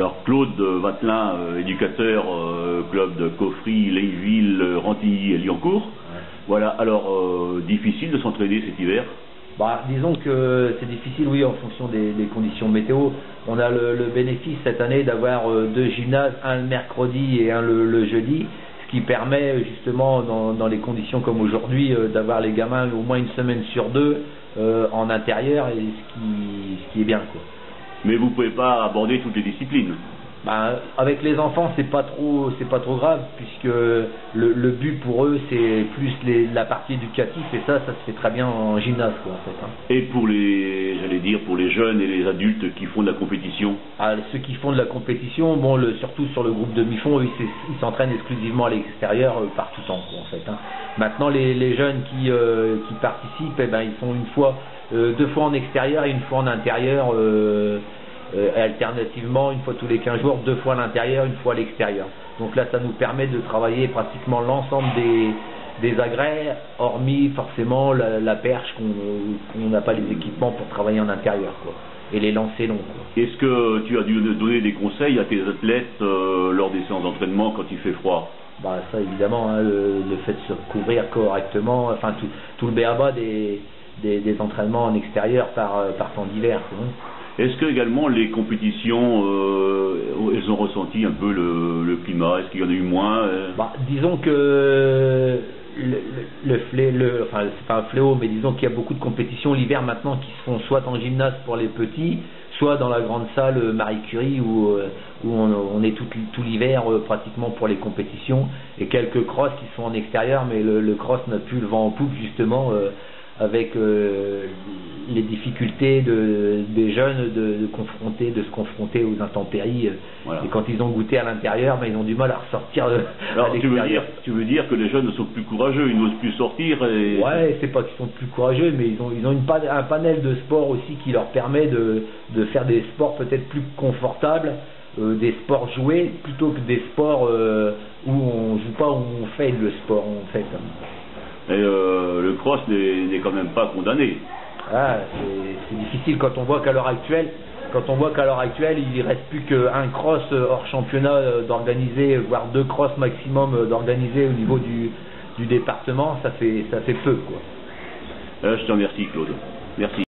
Alors Claude Vatelin, éducateur, club de Coffry, Leiville, Rantilly et Liancourt. Ouais. Voilà, alors difficile de s'entraîner cet hiver? Bah, disons que c'est difficile, oui, en fonction des conditions météo. On a le bénéfice cette année d'avoir deux gymnases, un le mercredi et un le jeudi, ce qui permet justement dans les conditions comme aujourd'hui d'avoir les gamins au moins une semaine sur deux en intérieur, et ce qui est bien, quoi. Mais vous ne pouvez pas aborder toutes les disciplines. Ben, avec les enfants, c'est pas trop grave, puisque le but pour eux c'est plus la partie éducative, et ça se fait très bien en gymnase, quoi, en fait, hein. Et pour pour les jeunes et les adultes qui font de la compétition? Ah, ceux qui font de la compétition, bon, surtout sur le groupe demi-fond, ils s'entraînent exclusivement à l'extérieur par tout temps, quoi, en fait, hein. Maintenant, les jeunes qui participent, eh ben, ils font deux fois en extérieur et une fois en intérieur. Alternativement, une fois tous les 15 jours, deux fois à l'intérieur, une fois à l'extérieur. Donc là, ça nous permet de travailler pratiquement l'ensemble des agrès, hormis forcément la perche, qu'on n'a pas les équipements pour travailler en intérieur, quoi, et les lancers longs, quoi. Est-ce que tu as dû donner des conseils à tes athlètes lors des séances d'entraînement quand il fait froid? Bah ça évidemment, hein, le fait de se couvrir correctement, enfin tout le b.a.-ba des entraînements en extérieur par temps d'hiver, quoi. Est-ce que également les compétitions, elles ont ressenti un peu le climat? Est-ce qu'il y en a eu moins? Bah, disons que enfin c'est pas un fléau, mais disons qu'il y a beaucoup de compétitions l'hiver maintenant qui se font soit en gymnase pour les petits, soit dans la grande salle Marie Curie où on est tout l'hiver pratiquement pour les compétitions, et quelques crosses qui sont en extérieur, mais le cross n'a plus le vent en poupe justement avec les difficultés des jeunes de se confronter aux intempéries. Voilà. Et quand ils ont goûté à l'intérieur, ben, ils ont du mal à ressortir Alors, à l'extérieur. Tu veux dire que les jeunes ne sont plus courageux, ils n'osent plus sortir et... Ouais, c'est pas qu'ils sont plus courageux, mais ils ont un panel de sports aussi qui leur permet de faire des sports peut-être plus confortables, des sports joués, plutôt que des sports où on joue pas, où on fait le sport, en fait. Et le cross n'est quand même pas condamné. Ah, c'est difficile quand on voit qu'à l'heure actuelle, il ne reste plus qu'un cross hors championnat d'organiser, voire deux cross maximum d'organiser au niveau du département. Ça fait peu, quoi. Je te remercie, Claude. Merci.